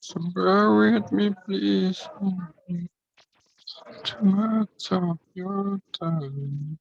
So bear with me, please. 2 minutes of your time.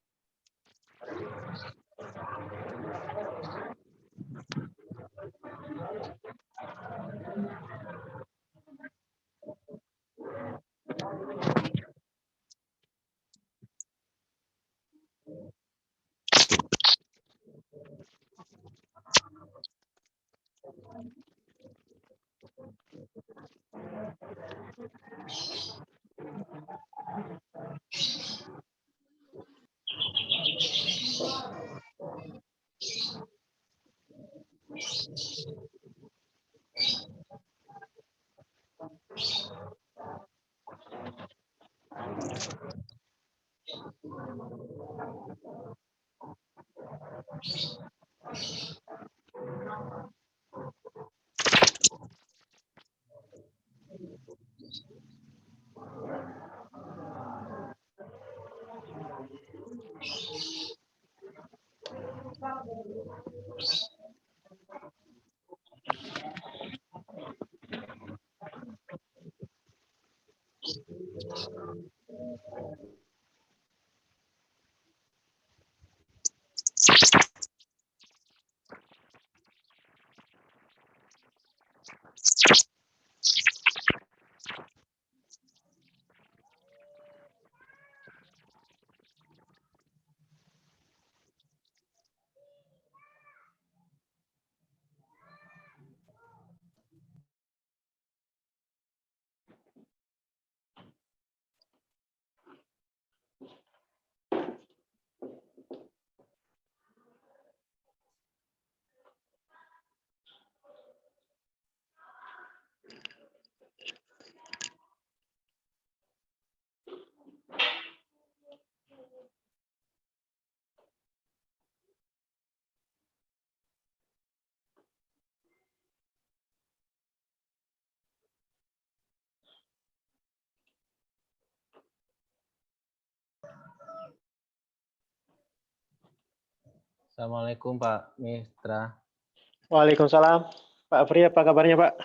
Assalamualaikum Pak Mitra. Waalaikumsalam. Pak Afri, apa kabarnya Pak?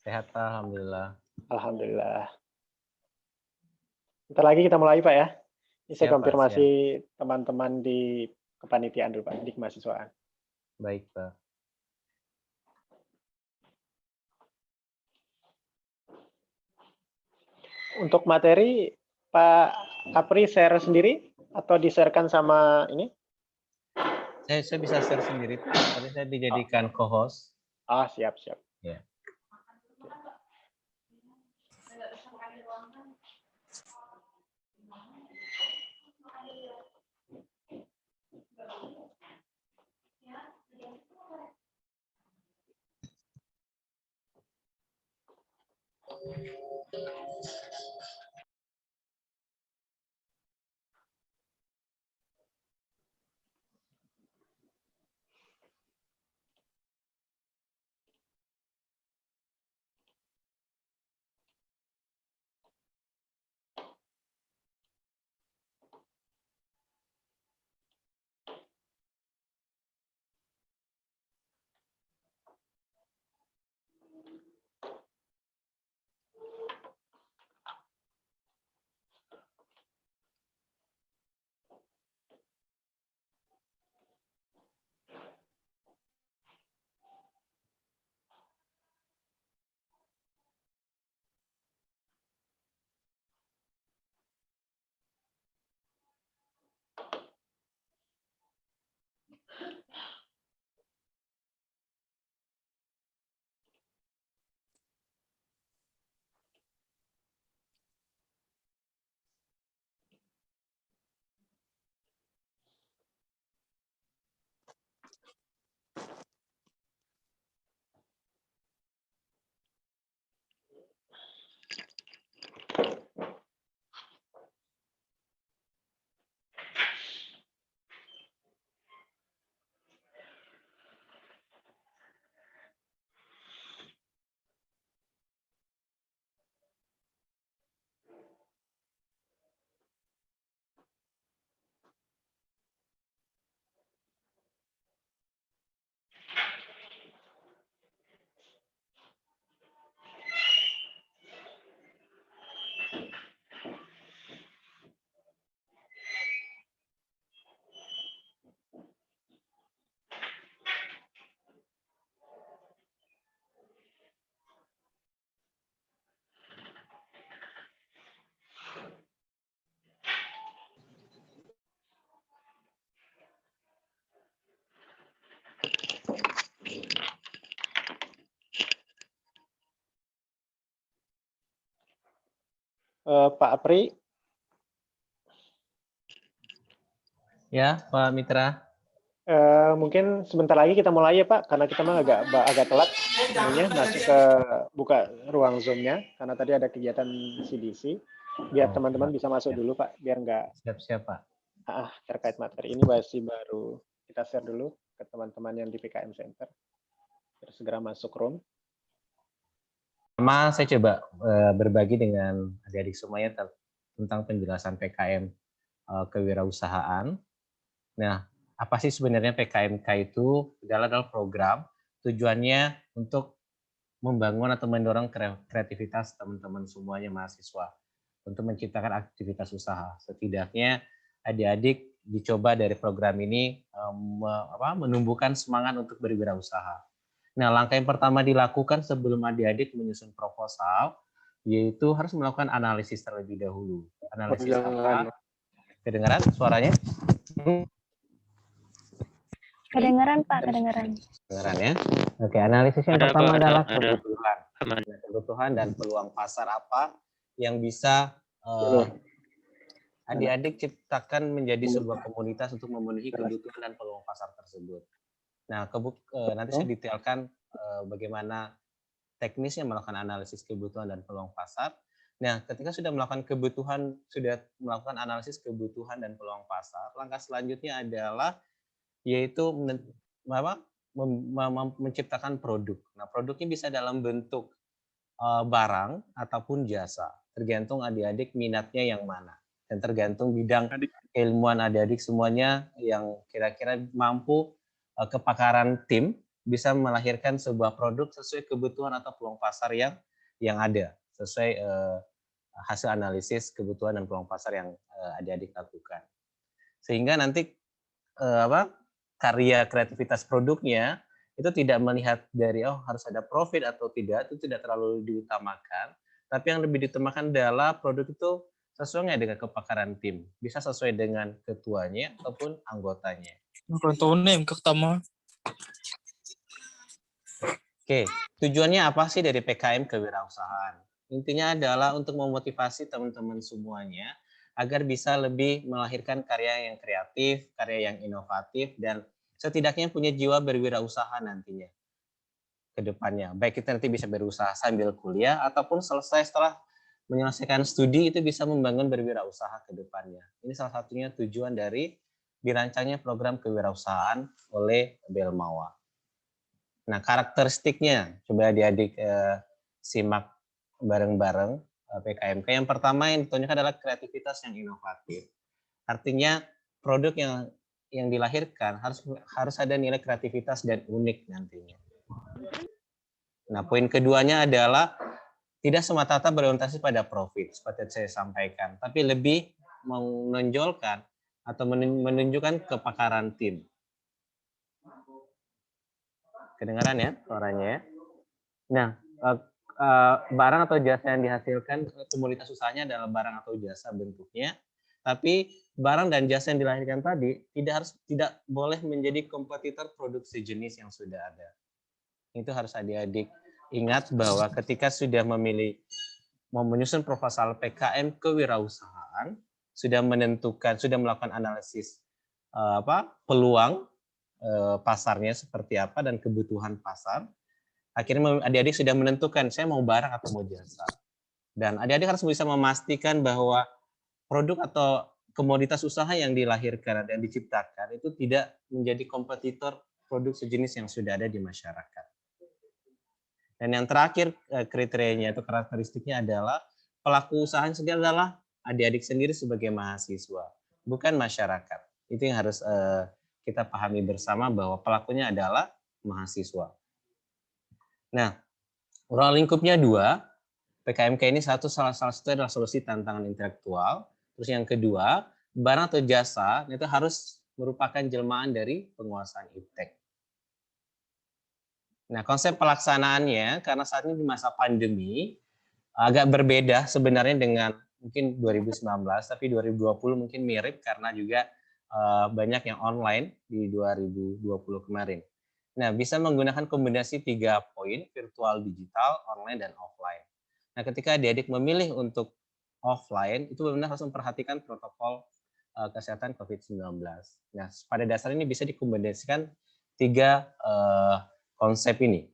Sehat Pak, Alhamdulillah. Alhamdulillah. Bentar lagi kita mulai Pak ya. Ini saya Siap, Pak, konfirmasi teman-teman di kepanitiaan dulu Pak, di kemahasiswaan. Baik Pak. Untuk materi, Pak Apri share sendiri atau di-sharekan sama ini? Saya bisa share sendiri Pak, tapi saya dijadikan co-host. Ah, siap. Ya. Pak Apri. Ya, Pak Mitra. Mungkin sebentar lagi kita mulai ya Pak, karena kita mah agak telat ininya masuk ke buka ruang Zoom-nya, karena tadi ada kegiatan CDC. Biar teman-teman bisa masuk dulu Pak, biar nggak Siap-siap Pak. Terkait materi ini masih baru kita share dulu ke teman-teman yang di PKM Center. Biar segera masuk room. Pertama saya coba berbagi dengan adik-adik semuanya tentang penjelasan PKM kewirausahaan. Nah, apa sih sebenarnya PKMK itu? Adalah program tujuannya untuk membangun atau mendorong kreativitas teman-teman semuanya mahasiswa untuk menciptakan aktivitas usaha. Setidaknya adik-adik dicoba dari program ini menumbuhkan semangat untuk berwirausaha. Nah, langkah yang pertama dilakukan sebelum adik-adik menyusun proposal, yaitu harus melakukan analisis terlebih dahulu. Analisis apa? Kedengaran suaranya? Kedengaran Pak, kedengaran. Kedengaran ya? Oke, analisis yang pertama adalah kebutuhan dan peluang pasar apa yang bisa adik-adik ciptakan menjadi sebuah komunitas untuk memenuhi kebutuhan dan peluang pasar tersebut. Nah, nanti saya detailkan bagaimana teknisnya melakukan analisis kebutuhan dan peluang pasar. Nah, ketika sudah melakukan analisis kebutuhan dan peluang pasar, langkah selanjutnya adalah yaitu menciptakan produk. Nah, produknya bisa dalam bentuk barang ataupun jasa, tergantung adik-adik minatnya yang mana dan tergantung bidang keilmuan adik-adik semuanya yang kira-kira mampu kepakaran tim bisa melahirkan sebuah produk sesuai kebutuhan atau peluang pasar yang ada, sesuai hasil analisis kebutuhan dan peluang pasar yang adik-adik lakukan. Sehingga nanti karya kreativitas produknya itu tidak melihat dari harus ada profit atau tidak, itu tidak terlalu diutamakan, tapi yang lebih diutamakan adalah produk itu sesuai nggak dengan kepakaran tim, bisa sesuai dengan ketuanya ataupun anggotanya. Oke, tujuannya apa sih dari PKM kewirausahaan? Intinya adalah untuk memotivasi teman-teman semuanya agar bisa lebih melahirkan karya yang kreatif, karya yang inovatif, dan setidaknya punya jiwa berwirausaha nantinya ke depannya. Baik kita nanti bisa berusaha sambil kuliah ataupun selesai setelah menyelesaikan studi itu bisa membangun berwirausaha ke depannya. Ini salah satunya tujuan dari dirancangnya program kewirausahaan oleh Belmawa. Nah, karakteristiknya coba adik-adik simak bareng-bareng PKMK. Yang pertama yang ditunjukkan adalah kreativitas yang inovatif. Artinya produk yang dilahirkan harus ada nilai kreativitas dan unik nantinya. Nah, poin keduanya adalah tidak semata-mata berorientasi pada profit seperti yang saya sampaikan, tapi lebih menonjolkan atau menunjukkan kepakaran tim. Kedengaran ya suaranya ya. Nah, barang atau jasa yang dihasilkan komunitas usahanya adalah barang atau jasa bentuknya, tapi barang dan jasa yang dilahirkan tadi tidak boleh menjadi kompetitor produk sejenis yang sudah ada. Itu harus adik-adik ingat bahwa ketika sudah menyusun proposal PKM kewirausahaan, sudah melakukan analisis peluang pasarnya seperti apa dan kebutuhan pasar. Akhirnya adik-adik sudah menentukan saya mau barang atau mau jasa. Dan adik-adik harus bisa memastikan bahwa produk atau komoditas usaha yang dilahirkan dan diciptakan itu tidak menjadi kompetitor produk sejenis yang sudah ada di masyarakat. Dan yang terakhir kriterianya atau karakteristiknya adalah pelaku usaha sendiri adalah adik-adik sendiri sebagai mahasiswa, bukan masyarakat. Itu yang harus kita pahami bersama bahwa pelakunya adalah mahasiswa. Nah, ruang lingkupnya 2, PKMK ini salah satu adalah solusi tantangan intelektual. Terus yang kedua, barang atau jasa itu harus merupakan jelmaan dari penguasaan iptek. Nah, konsep pelaksanaannya karena saat ini di masa pandemi agak berbeda sebenarnya dengan mungkin 2019, tapi 2020 mungkin mirip karena juga banyak yang online di 2020 kemarin. Nah, bisa menggunakan kombinasi 3 poin, virtual, digital, online, dan offline. Nah, ketika adik-adik memilih untuk offline itu benar-benar harus memperhatikan protokol kesehatan COVID-19. Nah, pada dasarnya ini bisa dikombinasikan 3 konsep ini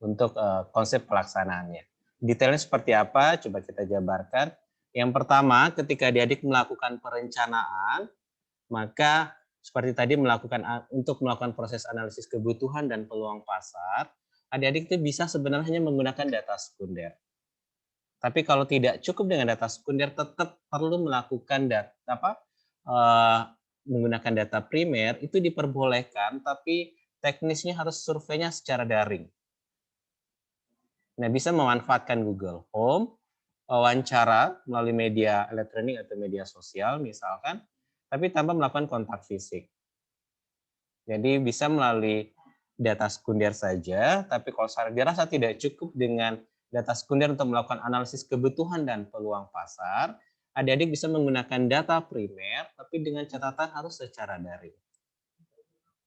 untuk konsep pelaksanaannya. Detailnya seperti apa? Coba kita jabarkan. Yang pertama, ketika adik-adik melakukan perencanaan, maka seperti tadi untuk melakukan proses analisis kebutuhan dan peluang pasar, adik-adik itu bisa sebenarnya menggunakan data sekunder. Tapi kalau tidak cukup dengan data sekunder, tetap perlu melakukan menggunakan data primer, itu diperbolehkan, tapi teknisnya harus surveinya secara daring. Nah, bisa memanfaatkan Google Home, wawancara melalui media elektronik atau media sosial misalkan, tapi tanpa melakukan kontak fisik. Jadi bisa melalui data sekunder saja, tapi kalau saya dirasa tidak cukup dengan data sekunder untuk melakukan analisis kebutuhan dan peluang pasar, adik-adik bisa menggunakan data primer, tapi dengan catatan harus secara daring.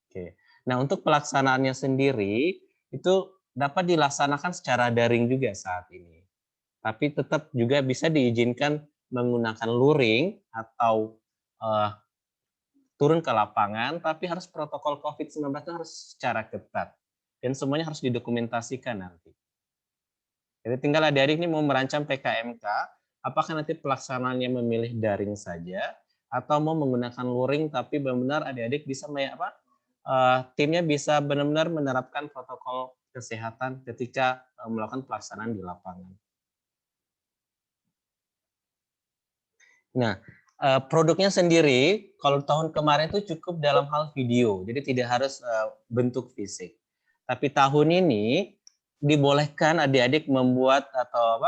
Oke. Nah, untuk pelaksanaannya sendiri, itu dapat dilaksanakan secara daring juga saat ini. Tapi tetap juga bisa diizinkan menggunakan luring atau turun ke lapangan, tapi harus protokol COVID-19 itu harus secara ketat. Dan semuanya harus didokumentasikan nanti. Jadi tinggal adik-adik ini mau merancang PKMK, apakah nanti pelaksanaannya memilih daring saja, atau mau menggunakan luring, tapi benar-benar adik-adik bisa timnya bisa benar-benar menerapkan protokol kesehatan ketika melakukan pelaksanaan di lapangan. Nah, produknya sendiri, kalau tahun kemarin itu cukup dalam hal video, jadi tidak harus bentuk fisik. Tapi tahun ini dibolehkan adik-adik membuat atau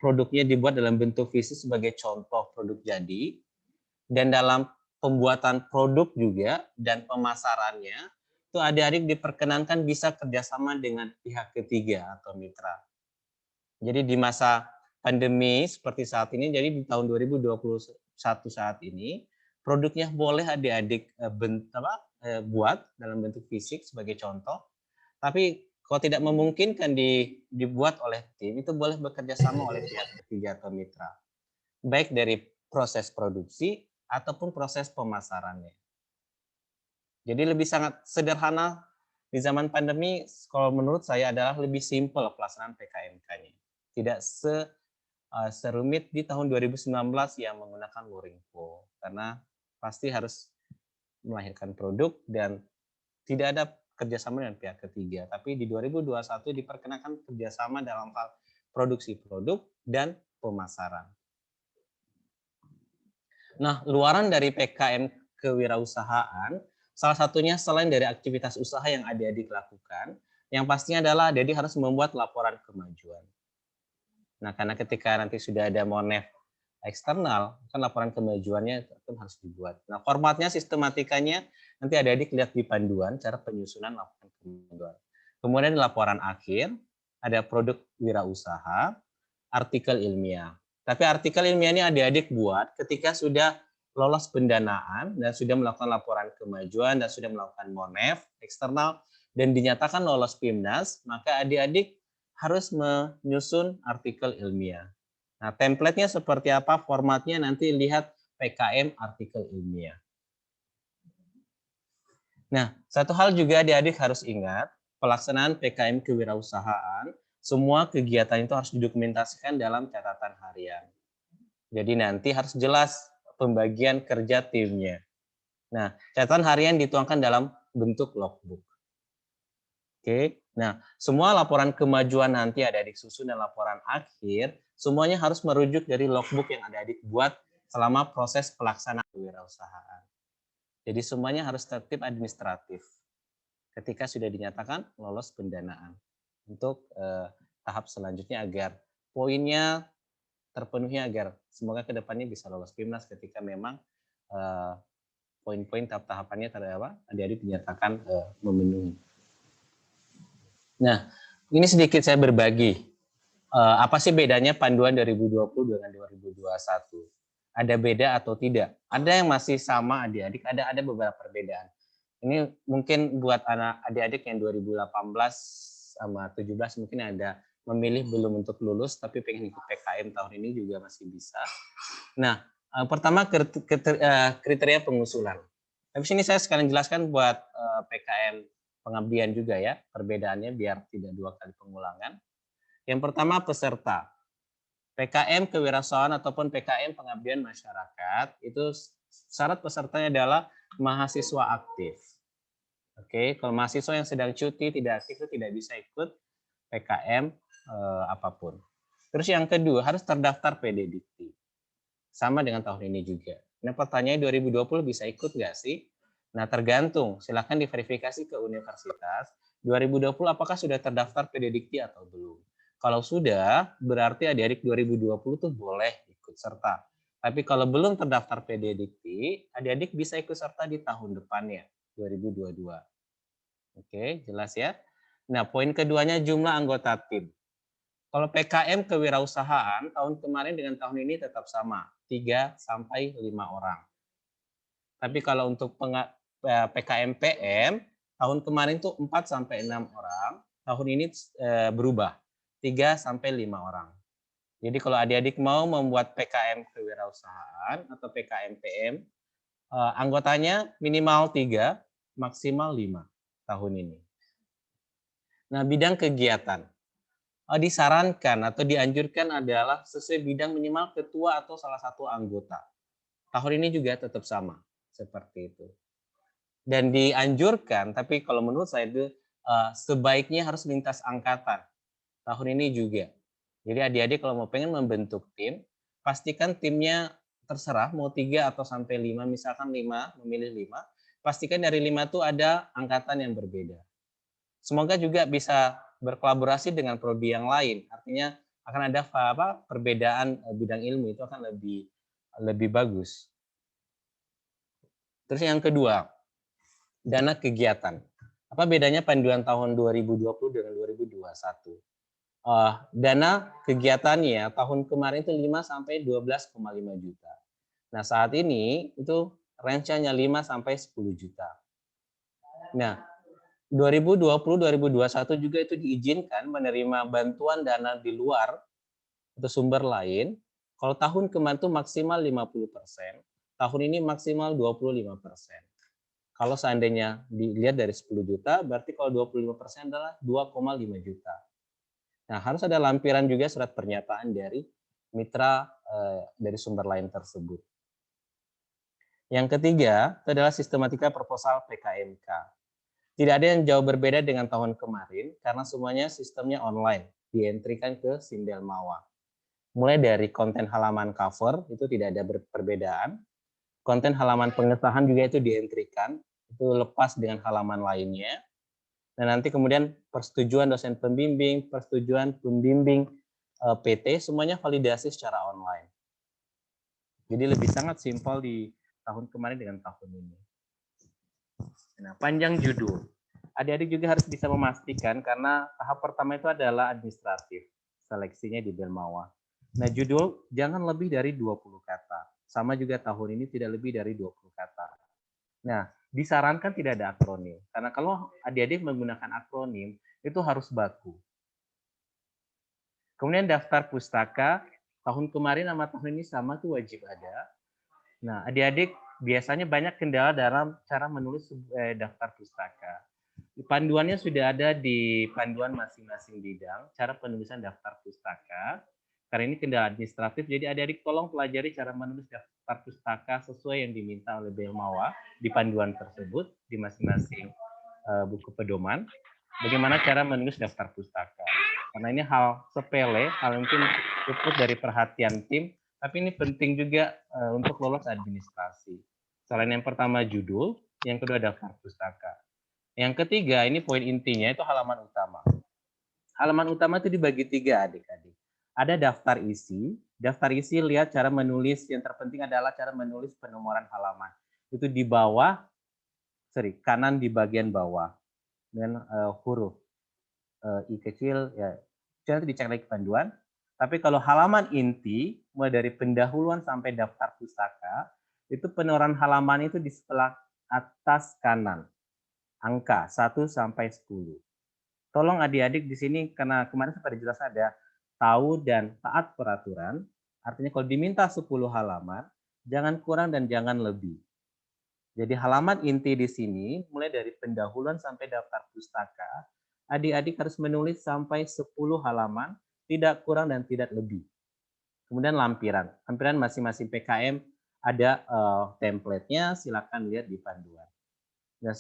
produknya dibuat dalam bentuk fisik sebagai contoh produk jadi, dan dalam pembuatan produk juga dan pemasarannya itu adik-adik diperkenankan bisa kerjasama dengan pihak ketiga atau mitra. Jadi di masa pandemi seperti saat ini, jadi di tahun 2021 saat ini, produknya boleh adik-adik buat dalam bentuk fisik sebagai contoh, tapi kalau tidak memungkinkan dibuat oleh tim, itu boleh bekerja sama oleh pihak ketiga atau mitra. Baik dari proses produksi ataupun proses pemasarannya. Jadi lebih sangat sederhana di zaman pandemi, kalau menurut saya adalah lebih simpel pelaksanaan PKMK-nya. Tidak serumit di tahun 2019 yang menggunakan luringpo, karena pasti harus melahirkan produk dan tidak ada kerjasama dengan pihak ketiga. Tapi di 2021 diperkenakan kerjasama dalam hal produksi produk dan pemasaran. Nah, luaran dari PKM kewirausahaan, salah satunya selain dari aktivitas usaha yang adik-adik lakukan, yang pastinya adalah adik-adik harus membuat laporan kemajuan. Nah, karena ketika nanti sudah ada monef eksternal, kan laporan kemajuannya itu harus dibuat. Nah, formatnya, sistematikanya, nanti adik-adik lihat di panduan cara penyusunan laporan kemajuan. Kemudian laporan akhir, ada produk wirausaha, artikel ilmiah. Tapi artikel ilmiah ini adik-adik buat ketika sudah lolos pendanaan dan sudah melakukan laporan kemajuan dan sudah melakukan monef eksternal dan dinyatakan lolos PIMNAS, maka adik-adik harus menyusun artikel ilmiah. Nah, template-nya seperti apa, formatnya nanti lihat PKM artikel ilmiah. Nah, satu hal juga adik-adik harus ingat, pelaksanaan PKM kewirausahaan, semua kegiatan itu harus didokumentasikan dalam catatan harian. Jadi nanti harus jelas pembagian kerja timnya. Nah, catatan harian dituangkan dalam bentuk logbook. Oke, nah semua laporan kemajuan nanti adik-adik susun dan laporan akhir, semuanya harus merujuk dari logbook yang adik-adik buat selama proses pelaksanaan kewirausahaan. Jadi semuanya harus tertib administratif ketika sudah dinyatakan lolos pendanaan untuk tahap selanjutnya agar poinnya terpenuhi agar semoga kedepannya bisa lolos PIMNAS ketika memang poin-poin tahap-tahapannya adik-adik dinyatakan memenuhi. Nah, ini sedikit saya berbagi. Apa sih bedanya panduan 2020 dengan 2021? Ada beda atau tidak? Ada yang masih sama adik-adik, ada beberapa perbedaan. Ini mungkin buat anak adik-adik yang 2018 sama 17 mungkin ada memilih belum untuk lulus tapi pengen ikut PKM tahun ini juga masih bisa. Nah, pertama kriteria pengusulan. Habis ini saya sekalian jelaskan buat PKM pengabdian juga ya, perbedaannya biar tidak 2 kali pengulangan. Yang pertama peserta. PKM kewirausahaan ataupun PKM pengabdian masyarakat, itu syarat pesertanya adalah mahasiswa aktif. Oke, kalau mahasiswa yang sedang cuti tidak aktif itu tidak bisa ikut PKM apapun. Terus yang kedua harus terdaftar PD Dikti. Sama dengan tahun ini juga. Nah pertanyaannya 2020 bisa ikut nggak sih? Nah tergantung, silahkan diverifikasi ke universitas. 2020 apakah sudah terdaftar PD Dikti atau belum? Kalau sudah, berarti adik-adik 2020 tuh boleh ikut serta. Tapi kalau belum terdaftar PD Dikti, adik-adik bisa ikut serta di tahun depannya, 2022. Oke, jelas ya? Nah, poin keduanya jumlah anggota tim. Kalau PKM kewirausahaan, tahun kemarin dengan tahun ini tetap sama, 3 sampai 5 orang. Tapi kalau untuk PKM PM, tahun kemarin tuh 4 sampai 6 orang, tahun ini berubah, 3 sampai 5 orang. Jadi kalau adik-adik mau membuat PKM kewirausahaan atau PKM PM, anggotanya minimal 3, maksimal 5 tahun ini. Nah, bidang kegiatan. Disarankan atau dianjurkan adalah sesuai bidang minimal ketua atau salah satu anggota. Tahun ini juga tetap sama, seperti itu. Dan dianjurkan, tapi kalau menurut saya itu sebaiknya harus lintas angkatan. Tahun ini juga. Jadi adik-adik kalau mau pengen membentuk tim, pastikan timnya terserah mau 3 atau sampai 5, misalkan 5, memilih 5, pastikan dari 5 itu ada angkatan yang berbeda. Semoga juga bisa berkolaborasi dengan prodi yang lain. Artinya akan ada perbedaan bidang ilmu itu akan lebih bagus. Terus yang kedua, dana kegiatan. Apa bedanya panduan tahun 2020 dengan 2021? Dana kegiatannya tahun kemarin itu 5 sampai 12,5 juta. Nah, saat ini itu range-nya 5 sampai 10 juta. Nah, 2020-2021 juga itu diizinkan menerima bantuan dana di luar atau sumber lain. Kalau tahun kemarin itu maksimal 50%, tahun ini maksimal 25%. Kalau seandainya dilihat dari 10 juta, berarti kalau 25% adalah 2,5 juta. Nah, harus ada lampiran juga surat pernyataan dari mitra dari sumber lain tersebut. Yang ketiga, itu adalah sistematika proposal PKMK. Tidak ada yang jauh berbeda dengan tahun kemarin karena semuanya sistemnya online, dientrikan ke Sindelmawa. Mulai dari konten halaman cover itu tidak ada perbedaan. Konten halaman pengesahan juga itu dientrikan, itu lepas dengan halaman lainnya. Dan nanti kemudian persetujuan dosen pembimbing, persetujuan pembimbing PT, semuanya validasi secara online. Jadi lebih sangat simpel di tahun kemarin dengan tahun ini. Nah, panjang judul. Adik-adik juga harus bisa memastikan karena tahap pertama itu adalah administratif. Seleksinya di Belmawa. Nah, judul jangan lebih dari 20 kata. Sama juga tahun ini tidak lebih dari 20 kata. Nah, disarankan tidak ada akronim. Karena kalau adik-adik menggunakan akronim, itu harus baku. Kemudian daftar pustaka. Tahun kemarin sama tahun ini sama tuh wajib ada. Nah, adik-adik biasanya banyak kendala dalam cara menulis daftar pustaka. Panduannya sudah ada di panduan masing-masing bidang, cara penulisan daftar pustaka. Karena ini kendala administratif, jadi adik-adik tolong pelajari cara menulis daftar pustaka sesuai yang diminta oleh Belmawa di panduan tersebut, di masing-masing buku pedoman. Bagaimana cara menulis daftar pustaka. Karena ini hal sepele, hal yang mungkin luput dari perhatian tim, tapi ini penting juga untuk lolos administrasi. Selain yang pertama judul, yang kedua daftar pustaka. Yang ketiga, ini poin intinya, itu halaman utama. Halaman utama itu dibagi 3 adik-adik. Ada daftar isi lihat cara menulis, yang terpenting adalah cara menulis penomoran halaman. Itu di bawah, kanan di bagian bawah, dengan huruf I kecil, ya nanti dicek lagi panduan. Tapi kalau halaman inti, mulai dari pendahuluan sampai daftar pustaka, itu penomoran halaman itu di sebelah atas kanan. Angka 1 sampai 10. tolong adik-adik di sini, karena kemarin sempat dijelaskan ada tahu dan taat peraturan, artinya kalau diminta 10 halaman, jangan kurang dan jangan lebih. Jadi halaman inti di sini, mulai dari pendahuluan sampai daftar pustaka, adik-adik harus menulis sampai 10 halaman, tidak kurang dan tidak lebih. Kemudian lampiran. Lampiran masing-masing PKM ada template-nya, silakan lihat di panduan. Nah,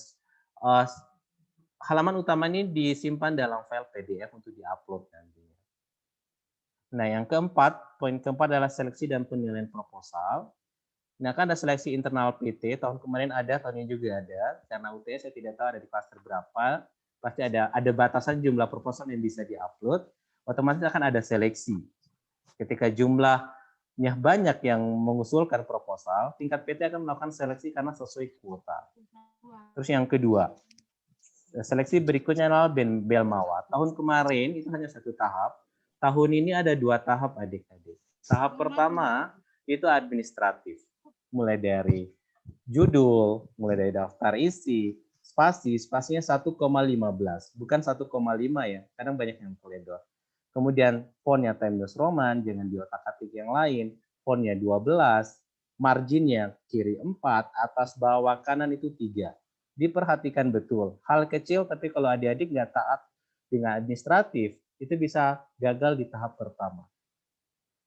halaman utama ini disimpan dalam file PDF untuk diupload nantinya. Nah, yang keempat, poin keempat adalah seleksi dan penilaian proposal. Nah, kan ada seleksi internal PT, tahun kemarin ada, tahun ini juga ada. Karena UTS saya tidak tahu ada di klaster berapa, pasti ada batasan jumlah proposal yang bisa diupload, otomatis akan ada seleksi. Ketika jumlahnya banyak yang mengusulkan proposal, tingkat PT akan melakukan seleksi karena sesuai kuota. Terus yang kedua, seleksi berikutnya adalah Belmawa. Tahun kemarin itu hanya 1 tahap, tahun ini ada 2 tahap adik-adik. Tahap pertama itu administratif, mulai dari judul, mulai dari daftar isi, spasinya 1,15, bukan 1,5 ya, kadang banyak yang koledor. Kemudian fontnya Times New Roman, jangan di otak-atik yang lain, fontnya 12, marginnya kiri 4, atas bawah kanan itu 3. Diperhatikan betul, hal kecil tapi kalau adik-adik nggak taat dengan administratif, itu bisa gagal di tahap pertama.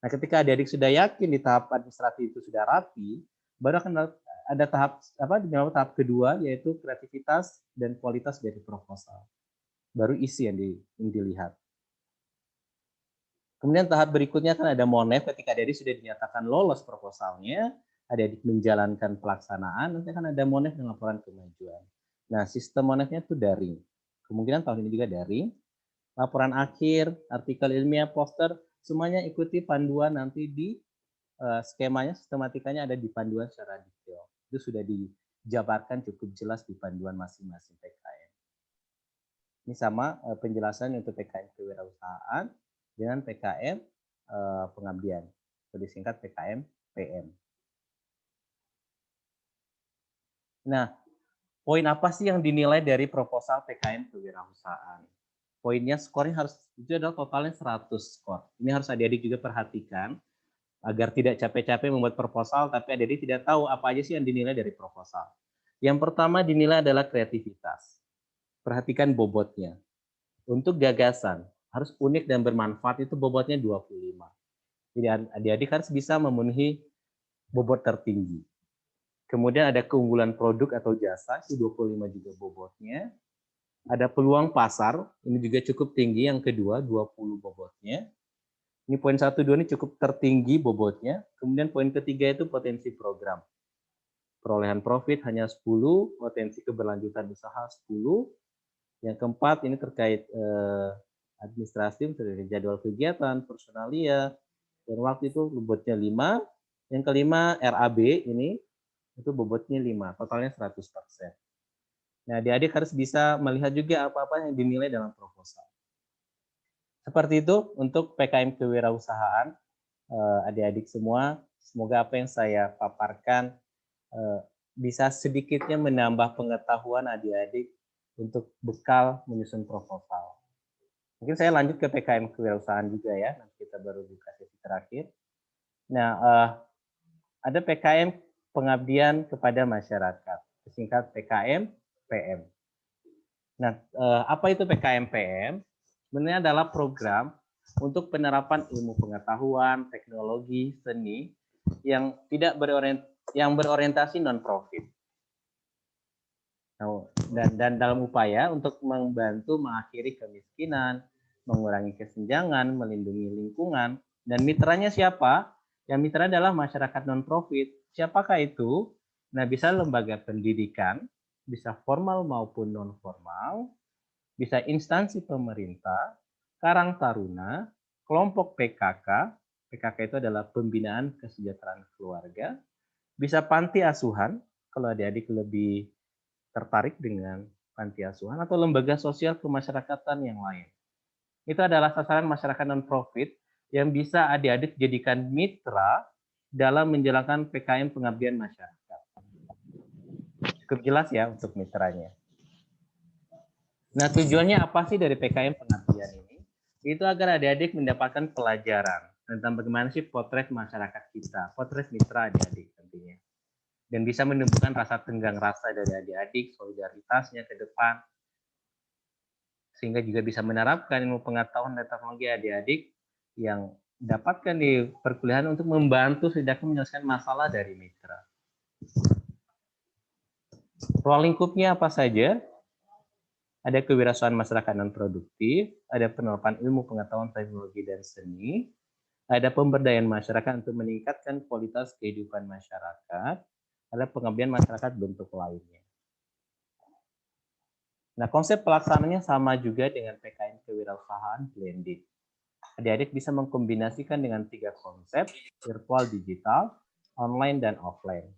Nah, ketika adik-adik sudah yakin di tahap administratif itu sudah rapi, baru akan ada tahap kedua, yaitu kreativitas dan kualitas dari proposal. Baru isi yang dilihat. Kemudian tahap berikutnya kan ada Monef, ketika adik-adik sudah dinyatakan lolos proposalnya, adik-adik menjalankan pelaksanaan, nanti akan ada Monef dan laporan kemajuan. Nah, sistem Monefnya itu daring. Kemungkinan tahun ini juga daring. Laporan akhir, artikel ilmiah, poster, semuanya ikuti panduan nanti di skemanya, sistematikanya ada di panduan secara detail. Itu sudah dijabarkan cukup jelas di panduan masing-masing PKM. Ini sama penjelasan untuk PKM kewirausahaan dengan PKM pengabdian, atau disingkat PKM PM. Nah, poin apa sih yang dinilai dari proposal PKM kewirausahaan? Poinnya, skornya harus, itu adalah totalnya 100 skor. Ini harus adik-adik juga perhatikan, agar tidak capek-capek membuat proposal, tapi adik-adik tidak tahu apa aja sih yang dinilai dari proposal. Yang pertama dinilai adalah kreativitas. Perhatikan bobotnya. Untuk gagasan, harus unik dan bermanfaat, itu bobotnya 25. Jadi adik-adik harus bisa memenuhi bobot tertinggi. Kemudian ada keunggulan produk atau jasa, itu 25 juga bobotnya. Ada peluang pasar, ini juga cukup tinggi, yang kedua 20 bobotnya. Ini poin 1, 2 ini cukup tertinggi bobotnya. Kemudian poin ketiga itu potensi program. Perolehan profit hanya 10, potensi keberlanjutan usaha 10. Yang keempat ini terkait administratif, dari jadwal kegiatan, personalia, dan waktu itu bobotnya 5. Yang kelima RAB ini, itu bobotnya 5, totalnya 100%. Nah, adik-adik harus bisa melihat juga apa-apa yang dinilai dalam proposal. Seperti itu untuk PKM kewirausahaan, adik-adik semua. Semoga apa yang saya paparkan bisa sedikitnya menambah pengetahuan adik-adik untuk bekal menyusun proposal. Mungkin saya lanjut ke PKM kewirausahaan juga ya, nanti kita baru buka sesi terakhir. Nah, ada PKM pengabdian kepada masyarakat, disingkat PKM PM. Nah, apa itu PKM PM? Sebenarnya adalah program untuk penerapan ilmu pengetahuan, teknologi, seni yang berorientasi non-profit. Dan dalam upaya untuk membantu mengakhiri kemiskinan, mengurangi kesenjangan, melindungi lingkungan, dan mitranya siapa? Yang mitra adalah masyarakat non-profit. Siapakah itu? Nah, bisa lembaga pendidikan, bisa formal maupun non-formal, bisa instansi pemerintah, Karang Taruna, kelompok PKK, PKK itu adalah pembinaan kesejahteraan keluarga, bisa panti asuhan, kalau adik-adik lebih tertarik dengan panti asuhan, atau lembaga sosial kemasyarakatan yang lain. Itu adalah sasaran masyarakat non-profit yang bisa adik-adik jadikan mitra dalam menjalankan PKM pengabdian masyarakat. Cukup jelas ya untuk mitranya. Nah, tujuannya apa sih dari PKM pengabdian ini? Itu agar adik-adik mendapatkan pelajaran tentang bagaimana sih potret masyarakat kita, potret mitra adik-adik tentunya. Dan bisa menumbuhkan rasa tenggang rasa dari adik-adik, solidaritasnya ke depan, sehingga juga bisa menerapkan ilmu pengetahuan dan teknologi adik-adik yang dapatkan di perkuliahan untuk membantu setidaknya menyelesaikan masalah dari mitra. Ruang lingkupnya apa saja? Ada kewirausahaan masyarakat non produktif, ada penerapan ilmu pengetahuan teknologi dan seni, ada pemberdayaan masyarakat untuk meningkatkan kualitas kehidupan masyarakat, ada pengabdian masyarakat bentuk lainnya. Nah, konsep pelaksananya sama juga dengan PKM kewirausahaan blended. Adik-adik bisa mengkombinasikan dengan 3 konsep, virtual, digital, online, dan offline.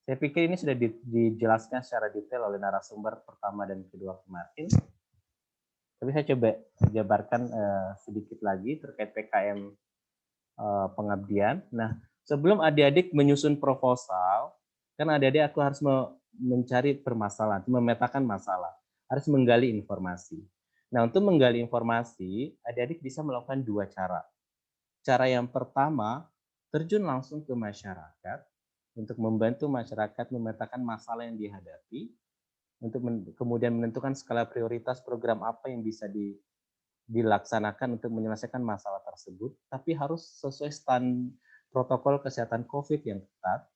Saya pikir ini sudah dijelaskan secara detail oleh narasumber pertama dan kedua kemarin. Tapi saya coba jabarkan sedikit lagi terkait PKM pengabdian. Nah, sebelum adik-adik menyusun proposal, kan adik-adik aku harus mencari permasalahan, memetakan masalah, harus menggali informasi. Nah, untuk menggali informasi, adik-adik bisa melakukan 2 cara. Cara yang pertama, terjun langsung ke masyarakat untuk membantu masyarakat memetakan masalah yang dihadapi, untuk kemudian menentukan skala prioritas program apa yang bisa dilaksanakan untuk menyelesaikan masalah tersebut, tapi harus sesuai protokol kesehatan COVID yang ketat.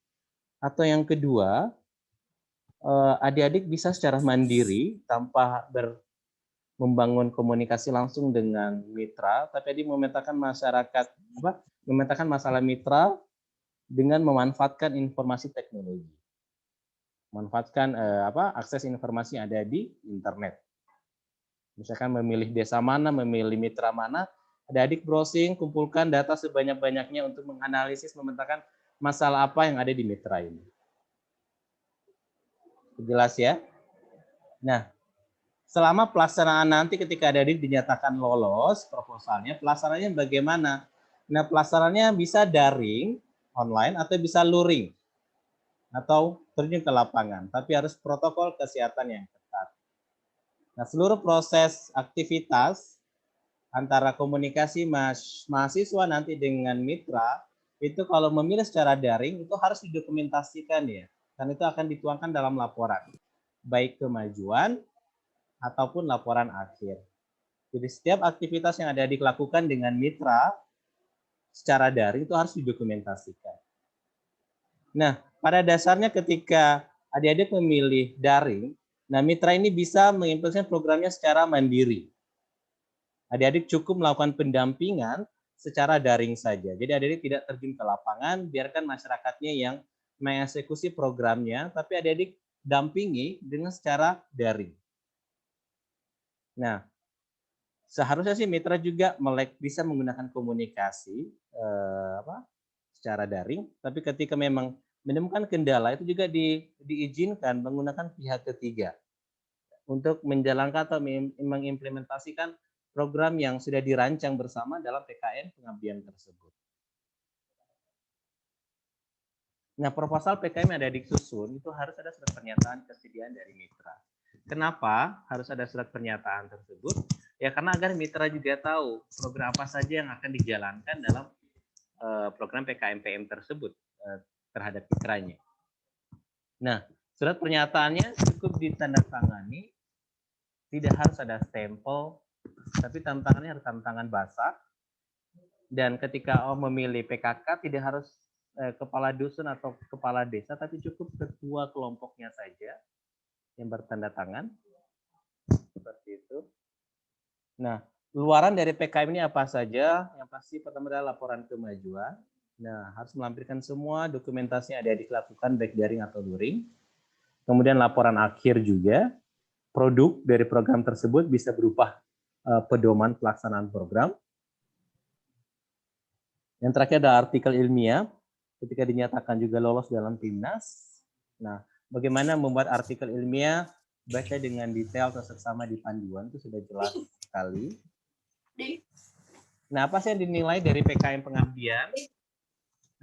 Atau yang kedua, adik-adik bisa secara mandiri tanpa membangun komunikasi langsung dengan mitra, tapi adik memetakan memetakan masalah mitra dengan memanfaatkan informasi teknologi. Memanfaatkan akses informasi yang ada di internet. Misalkan memilih desa mana, memilih mitra mana, adik browsing, kumpulkan data sebanyak-banyaknya untuk menganalisis, memetakan masalah apa yang ada di mitra ini. Jelas ya? Nah, selama pelaksanaan nanti ketika adik dinyatakan lolos proposalnya, pelaksanaannya bagaimana? Nah, pelaksanaannya bisa daring, online, atau bisa luring, atau terjun ke lapangan, tapi harus protokol kesehatan yang ketat. Nah, seluruh proses aktivitas antara komunikasi mahasiswa nanti dengan mitra, itu kalau memilih secara daring, itu harus didokumentasikan ya, dan itu akan dituangkan dalam laporan, baik kemajuan ataupun laporan akhir. Jadi setiap aktivitas yang ada dilakukan dengan mitra secara daring itu harus didokumentasikan. Nah, pada dasarnya ketika adik-adik memilih daring, nah mitra ini bisa mengimplementasikan programnya secara mandiri. Adik-adik cukup melakukan pendampingan secara daring saja. Jadi adik-adik tidak terjun ke lapangan, biarkan masyarakatnya yang mengeksekusi programnya, tapi adik-adik dampingi dengan secara daring. Nah, seharusnya sih mitra juga bisa menggunakan komunikasi secara daring, tapi ketika memang menemukan kendala itu juga diizinkan menggunakan pihak ketiga untuk menjalankan atau mengimplementasikan program yang sudah dirancang bersama dalam PKM pengabdian tersebut. Nah, proposal PKM yang ada disusun itu harus ada surat pernyataan kesediaan dari mitra. Kenapa harus ada surat pernyataan tersebut? Ya karena agar mitra juga tahu program apa saja yang akan dijalankan dalam program PKM-PM tersebut terhadap mitranya. Nah, surat pernyataannya cukup ditandatangani, tidak harus ada stempel, tapi tantangannya harus tantangan basah. Dan ketika memilih PKK tidak harus kepala dusun atau kepala desa, tapi cukup ketua kelompoknya saja yang bertanda tangan. Seperti itu. Nah, luaran dari PKM ini apa saja? Yang pasti pertama adalah laporan kemajuan. Nah, harus melampirkan semua dokumentasi yang ada dilakukan baik daring atau luring. Kemudian laporan akhir juga. Produk dari program tersebut bisa berupa pedoman pelaksanaan program. Yang terakhir ada artikel ilmiah. Ketika dinyatakan juga lolos dalam Timnas. Nah, bagaimana membuat artikel ilmiah baca dengan detail atau seksama di panduan itu sudah jelas sekali. Nah, apa sih yang dinilai dari PKM pengabdian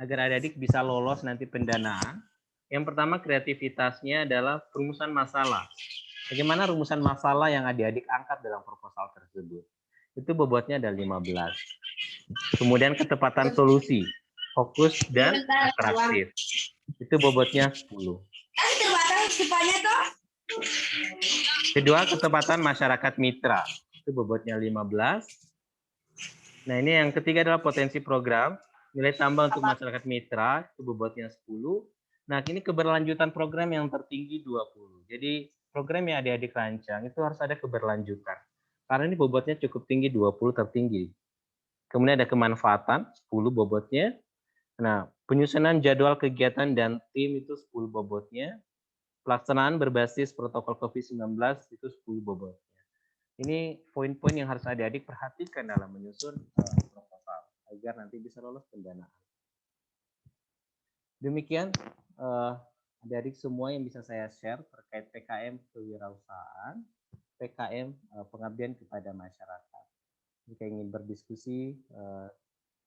agar adik-adik bisa lolos nanti pendanaan? Yang pertama kreativitasnya adalah perumusan masalah. Bagaimana rumusan masalah yang adik-adik angkat dalam proposal tersebut? Itu bobotnya ada 15. Kemudian ketepatan solusi, fokus dan interaktif. Itu bobotnya 10. Kedua, ketepatan masyarakat mitra. Itu bobotnya 15. Nah, ini yang ketiga adalah potensi program. Nilai tambah untuk masyarakat mitra, itu bobotnya 10. Nah, ini keberlanjutan program yang tertinggi 20. Jadi, program yang adik-adik rancang itu harus ada keberlanjutan. Karena ini bobotnya cukup tinggi, 20 tertinggi. Kemudian ada kemanfaatan, 10 bobotnya. Nah, penyusunan jadwal kegiatan dan tim itu 10 bobotnya. Pelaksanaan berbasis protokol COVID-19 itu 10 bobotnya. Ini poin-poin yang harus adik-adik perhatikan dalam menyusun proposal agar nanti bisa lolos pendanaan. Demikian adik-adik semua yang bisa saya share terkait PKM kewirausahaan, PKM pengabdian kepada masyarakat. Jika ingin berdiskusi,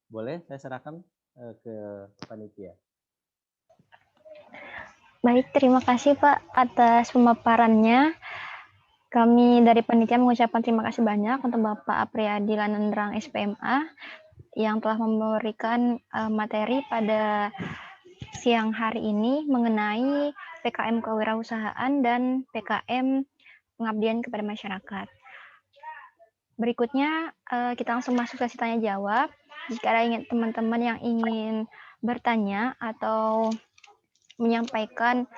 boleh saya serahkan ke panitia. Baik, terima kasih Pak atas pemaparannya. Kami dari panitia mengucapkan terima kasih banyak untuk Bapak Apriyadi Lanendrang SPMA yang telah memberikan materi pada siang hari ini mengenai PKM kewirausahaan dan PKM pengabdian kepada masyarakat. Berikutnya kita langsung masuk sesi tanya jawab. Jika ada teman-teman yang ingin bertanya atau menyampaikan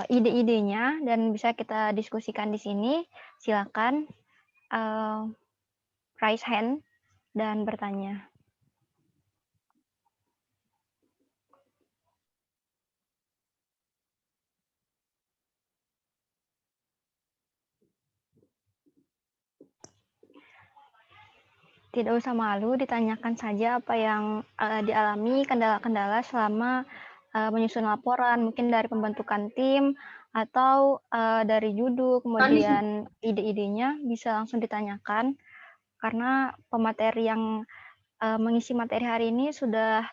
ide-idenya dan bisa kita diskusikan di sini, silakan raise hand dan bertanya. Tidak usah malu, ditanyakan saja apa yang dialami, kendala-kendala selama menyusun laporan, mungkin dari pembentukan tim atau dari judul, kemudian ide-idenya bisa langsung ditanyakan karena pemateri yang mengisi materi hari ini sudah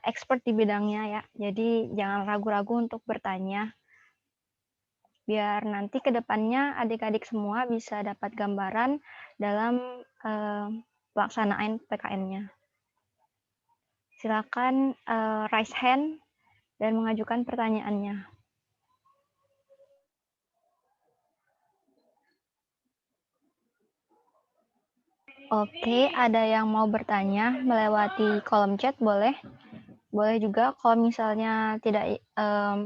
expert di bidangnya ya. Jadi jangan ragu-ragu untuk bertanya. Biar nanti ke depannya adik-adik semua bisa dapat gambaran dalam pelaksanaan PKM-nya. Silakan raise hand dan mengajukan pertanyaannya. Oke, ada yang mau bertanya melewati kolom chat boleh? Boleh juga kalau misalnya tidak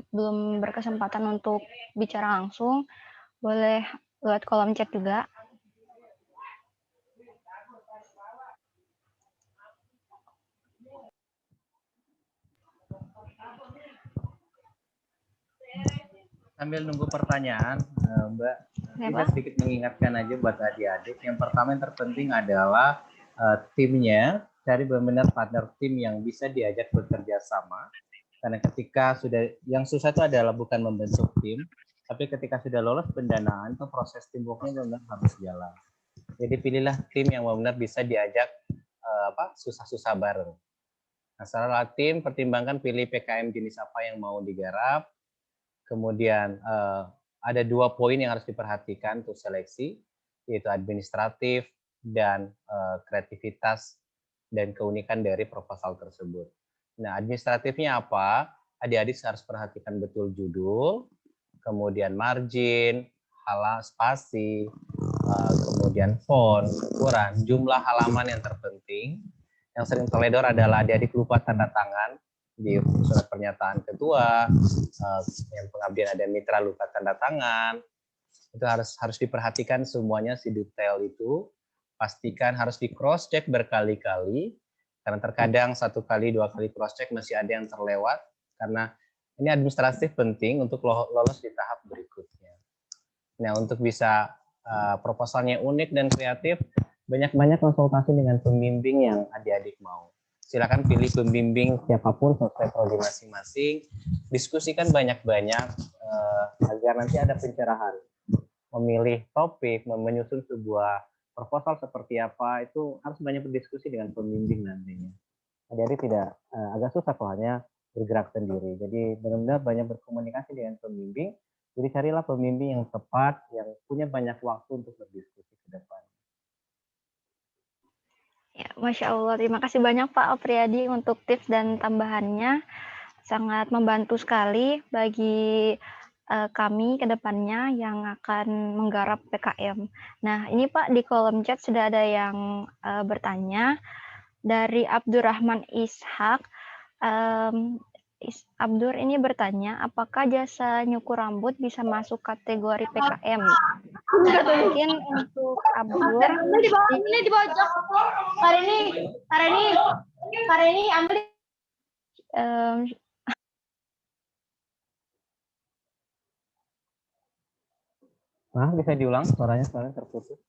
belum berkesempatan untuk bicara langsung, boleh lewat kolom chat juga. Sambil nunggu pertanyaan, Mbak, Ya, bisa Pak. sedikit mengingatkan aja buat adik-adik. Yang pertama yang terpenting adalah timnya, cari benar-benar partner tim yang bisa diajak bekerja sama. Karena ketika sudah, yang susah itu adalah bukan membentuk tim, tapi ketika sudah lolos pendanaan, itu proses teamworknya benar-benar harus jalan. Jadi pilihlah tim yang benar-benar bisa diajak susah-susah bareng. Nah, setelah tim, pertimbangkan pilih PKM jenis apa yang mau digarap. Kemudian ada 2 poin yang harus diperhatikan untuk seleksi, yaitu administratif dan kreativitas dan keunikan dari proposal tersebut. Nah, administratifnya apa? Adik-adik harus perhatikan betul judul, kemudian margin, spasi, kemudian font, ukuran, jumlah halaman yang terpenting. Yang sering teledor adalah adik-adik lupa tanda tangan di surat pernyataan ketua, yang pengabdian ada mitra lupa tanda tangan. Itu harus diperhatikan semuanya si detail itu. Pastikan harus di cross check berkali-kali karena terkadang 1 kali 2 kali cross check masih ada yang terlewat karena ini administratif penting untuk lolos di tahap berikutnya. Nah, untuk bisa proposalnya unik dan kreatif, banyak-banyak konsultasi dengan pembimbing yang adik-adik mau. Silakan pilih pembimbing siapapun sesuai prodi masing-masing. Diskusikan banyak-banyak agar nanti ada pencerahan. Memilih topik, menyusun sebuah proposal seperti apa, itu harus banyak berdiskusi dengan pembimbing nantinya. Adik-adik tidak agak susah kalau hanya bergerak sendiri. Jadi benar-benar banyak berkomunikasi dengan pembimbing Jadi carilah pembimbing yang tepat, yang punya banyak waktu untuk berdiskusi ke depan. Ya, Masya Allah, terima kasih banyak Pak Apriyadi untuk tips dan tambahannya. Sangat membantu sekali bagi kami ke depannya yang akan menggarap PKM. Nah, ini Pak di kolom chat sudah ada yang bertanya dari Abdurrahman Ishak. Abdur ini bertanya, apakah jasa nyukur rambut bisa masuk kategori PKM? Nah, mungkin untuk Abdur, Ini di pojok. Hari ini ambil. em, Bisa diulang suaranya terputus.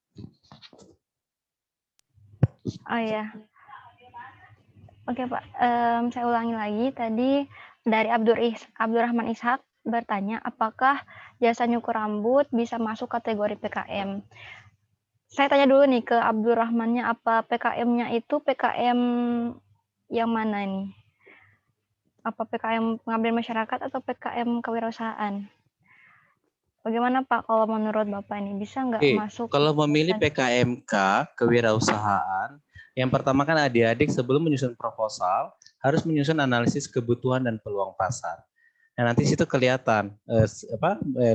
oh ya, oke Pak, saya ulangi lagi. Tadi dari Abdurrahman Ishak bertanya, apakah jasa nyukur rambut bisa masuk kategori PKM? Saya tanya dulu nih ke Abdurrahmannya, apa PKM-nya itu PKM yang mana nih? Apa PKM pengabdian masyarakat atau PKM kewirausahaan? Bagaimana Pak kalau menurut Bapak ini bisa nggak masuk? Kalau memilih PKMK kewirausahaan, yang pertama kan adik-adik sebelum menyusun proposal harus menyusun analisis kebutuhan dan peluang pasar. Nah, nanti situ kelihatan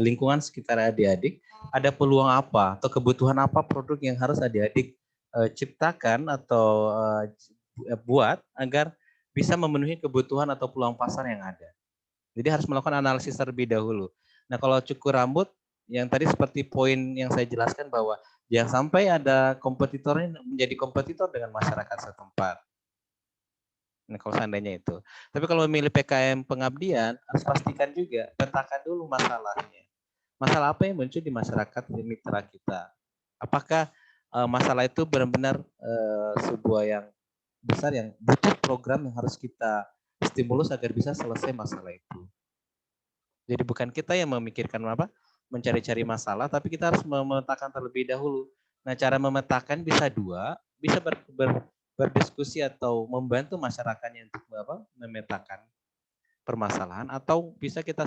lingkungan sekitar adik-adik ada peluang apa atau kebutuhan apa produk yang harus adik-adik ciptakan atau buat agar bisa memenuhi kebutuhan atau peluang pasar yang ada. Jadi harus melakukan analisis terlebih dahulu. Nah, kalau cukur rambut yang tadi seperti poin yang saya jelaskan bahwa jangan sampai ada kompetitornya menjadi kompetitor dengan masyarakat setempat. Nah, kalau seandainya itu. Tapi kalau memilih PKM pengabdian, harus pastikan juga, petakan dulu masalahnya. Masalah apa yang muncul di masyarakat di mitra kita? Apakah masalah itu benar-benar sebuah yang besar yang butuh program yang harus kita stimulus agar bisa selesai masalah itu. Jadi bukan kita yang memikirkan mencari-cari masalah, tapi kita harus memetakan terlebih dahulu. Nah, cara memetakan bisa dua, bisa berdiskusi atau membantu masyarakatnya untuk memetakan permasalahan, atau bisa kita